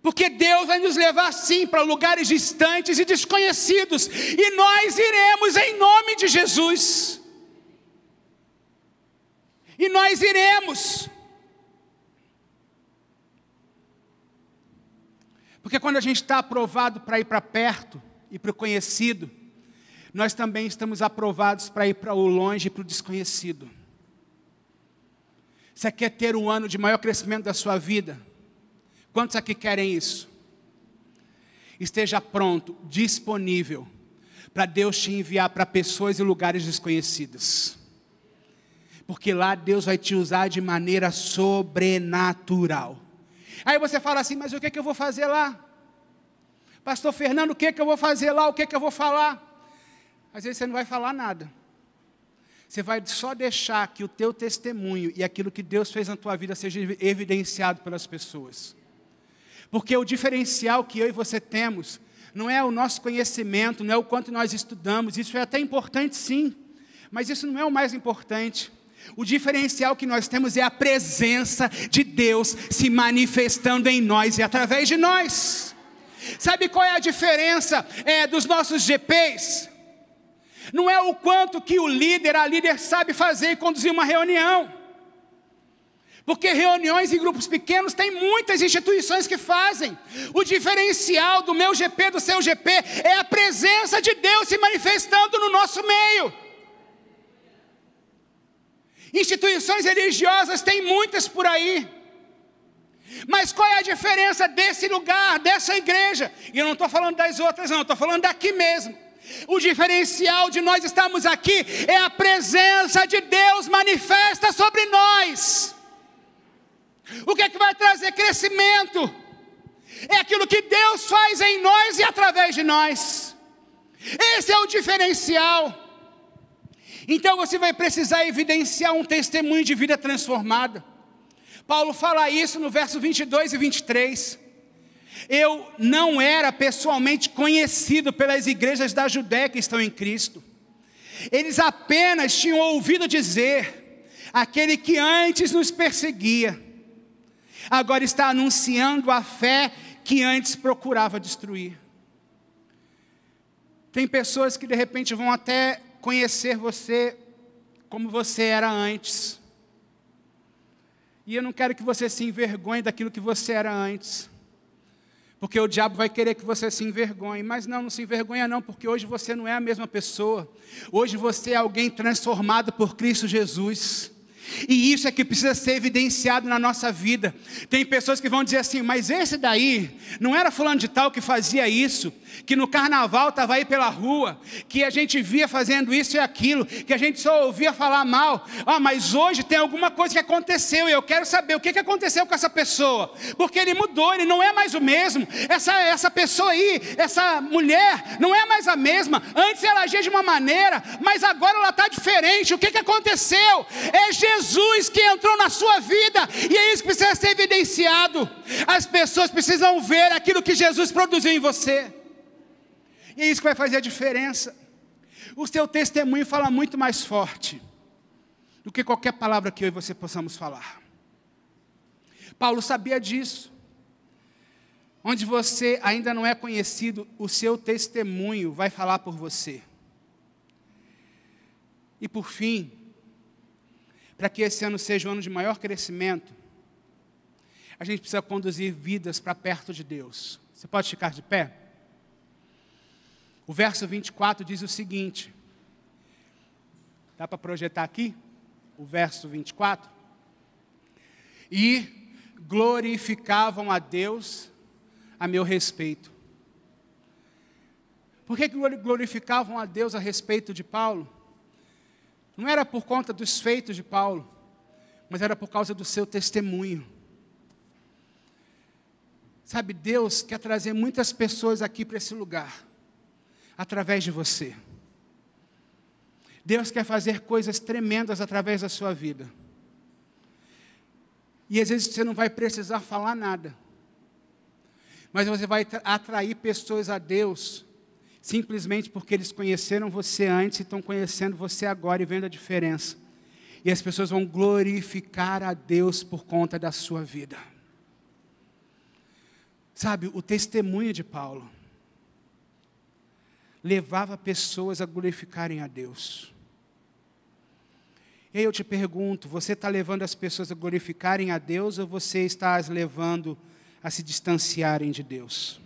Porque Deus vai nos levar sim para lugares distantes e desconhecidos, e nós iremos em nome de Jesus. E nós iremos. Porque quando a gente está aprovado para ir para perto e para o conhecido, nós também estamos aprovados para ir para o longe e para o desconhecido. Você quer ter um ano de maior crescimento da sua vida? Quantos aqui querem isso? Esteja pronto, disponível, para Deus te enviar para pessoas e lugares desconhecidos. Porque lá Deus vai te usar de maneira sobrenatural. Aí você fala assim, mas o que eu vou fazer lá? Pastor Fernando, o que eu vou fazer lá? O que eu vou falar? Às vezes você não vai falar nada. Você vai só deixar que o teu testemunho e aquilo que Deus fez na tua vida seja evidenciado pelas pessoas. Porque o diferencial que eu e você temos não é o nosso conhecimento, não é o quanto nós estudamos. Isso é até importante sim, mas isso não é o mais importante. O diferencial que nós temos é a presença de Deus se manifestando em nós e através de nós. Sabe qual é a diferença dos nossos GPs? Não é o quanto que a líder sabe fazer e conduzir uma reunião. Porque reuniões em grupos pequenos tem muitas instituições que fazem. O diferencial do meu GP, do seu GP, é a presença de Deus se manifestando no nosso meio. Instituições religiosas tem muitas por aí. Mas qual é a diferença desse lugar, dessa igreja? E eu não estou falando das outras não, estou falando daqui mesmo. O diferencial de nós estarmos aqui é a presença de Deus manifesta sobre nós. O que é que vai trazer crescimento? É aquilo que Deus faz em nós e através de nós. Esse é o diferencial. Então você vai precisar evidenciar um testemunho de vida transformada. Paulo fala isso no verso 22 e 23. Eu não era pessoalmente conhecido pelas igrejas da Judéia que estão em Cristo. Eles apenas tinham ouvido dizer, aquele que antes nos perseguia, agora está anunciando a fé que antes procurava destruir. Tem pessoas que de repente vão até conhecer você como você era antes. E eu não quero que você se envergonhe daquilo que você era antes. Porque o diabo vai querer que você se envergonhe. Mas não se envergonha não, porque hoje você não é a mesma pessoa. Hoje você é alguém transformado por Cristo Jesus. E isso é que precisa ser evidenciado na nossa vida. Tem pessoas que vão dizer assim, mas esse daí, não era fulano de tal que fazia isso, que no carnaval estava aí pela rua, que a gente via fazendo isso e aquilo, que a gente só ouvia falar mal. Mas hoje tem alguma coisa que aconteceu e eu quero saber o que aconteceu com essa pessoa. Porque ele mudou, ele não é mais o mesmo. Essa pessoa aí, essa mulher, não é mais a mesma. Antes ela agia de uma maneira, mas agora ela está diferente. O que aconteceu? É Jesus Jesus que entrou na sua vida, e é isso que precisa ser evidenciado. As pessoas precisam ver aquilo que Jesus produziu em você, e é isso que vai fazer a diferença. O seu testemunho fala muito mais forte do que qualquer palavra que eu e você possamos falar. Paulo sabia disso. Onde você ainda não é conhecido, o seu testemunho vai falar por você. E por fim, para que esse ano seja um ano de maior crescimento, a gente precisa conduzir vidas para perto de Deus. Você pode ficar de pé? O verso 24 diz o seguinte, dá para projetar aqui? O verso 24. E glorificavam a Deus a meu respeito. Por que glorificavam a Deus a respeito de Paulo? Não era por conta dos feitos de Paulo, mas era por causa do seu testemunho. Sabe, Deus quer trazer muitas pessoas aqui para esse lugar, através de você. Deus quer fazer coisas tremendas através da sua vida. E às vezes você não vai precisar falar nada, mas você vai atrair pessoas a Deus, simplesmente porque eles conheceram você antes e estão conhecendo você agora e vendo a diferença. E as pessoas vão glorificar a Deus por conta da sua vida. Sabe, o testemunho de Paulo levava pessoas a glorificarem a Deus. E aí eu te pergunto, você está levando as pessoas a glorificarem a Deus ou você está as levando a se distanciarem de Deus?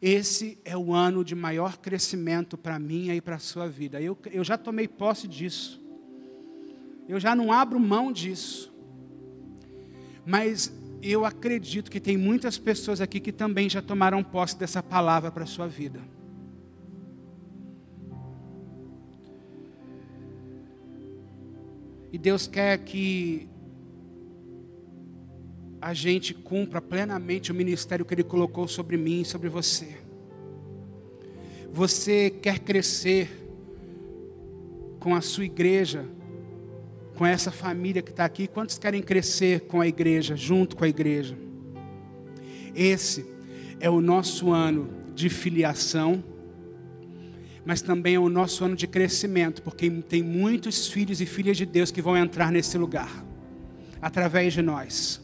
Esse é o ano de maior crescimento para mim e para a sua vida. Eu já tomei posse disso. Eu já não abro mão disso. Mas eu acredito que tem muitas pessoas aqui que também já tomaram posse dessa palavra para a sua vida. E Deus quer que a gente cumpra plenamente o ministério que Ele colocou sobre mim e sobre você. Você quer crescer com a sua igreja, com essa família que está aqui? Quantos querem crescer com a igreja, junto com a igreja? Esse é o nosso ano de filiação, mas também é o nosso ano de crescimento, porque tem muitos filhos e filhas de Deus que vão entrar nesse lugar, através de nós.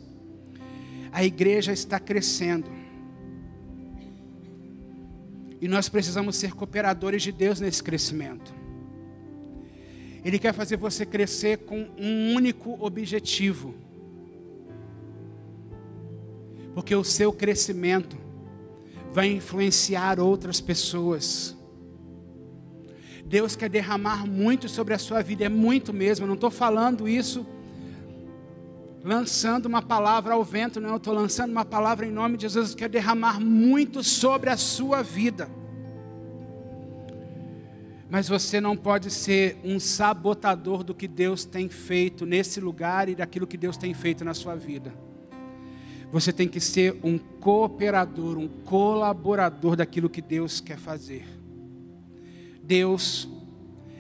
A igreja está crescendo. E nós precisamos ser cooperadores de Deus nesse crescimento. Ele quer fazer você crescer com um único objetivo. Porque o seu crescimento vai influenciar outras pessoas. Deus quer derramar muito sobre a sua vida, é muito mesmo. Eu não estou falando isso lançando uma palavra ao vento, não, eu estou lançando uma palavra em nome de Jesus, que quer derramar muito sobre a sua vida. Mas você não pode ser um sabotador do que Deus tem feito nesse lugar e daquilo que Deus tem feito na sua vida. Você tem que ser um cooperador, um colaborador daquilo que Deus quer fazer. Deus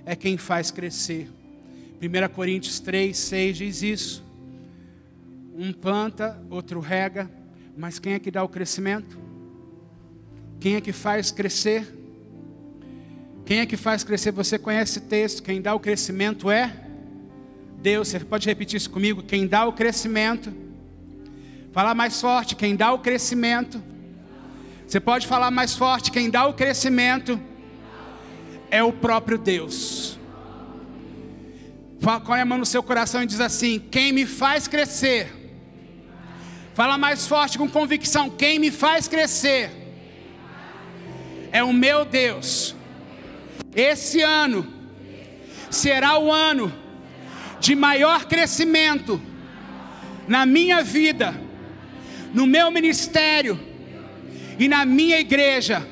é quem faz crescer. 1 Coríntios 3:6 diz isso. Um planta, outro rega, mas quem é que dá o crescimento? Quem é que faz crescer? Quem é que faz crescer? Você conhece esse texto, quem dá o crescimento é Deus. Você pode repetir isso comigo? Quem dá o crescimento, fala mais forte, quem dá o crescimento. Você pode falar mais forte, quem dá o crescimento é o próprio Deus. Põe a mão no seu coração e diz assim: quem me faz crescer. Fala mais forte com convicção: quem me faz crescer é o meu Deus. Esse ano será o ano de maior crescimento na minha vida, no meu ministério e na minha igreja.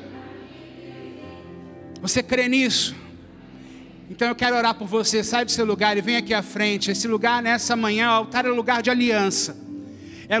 Você crê nisso? Então eu quero orar por você. Sai do seu lugar e vem aqui à frente. Esse lugar nessa manhã, o altar é lugar de aliança.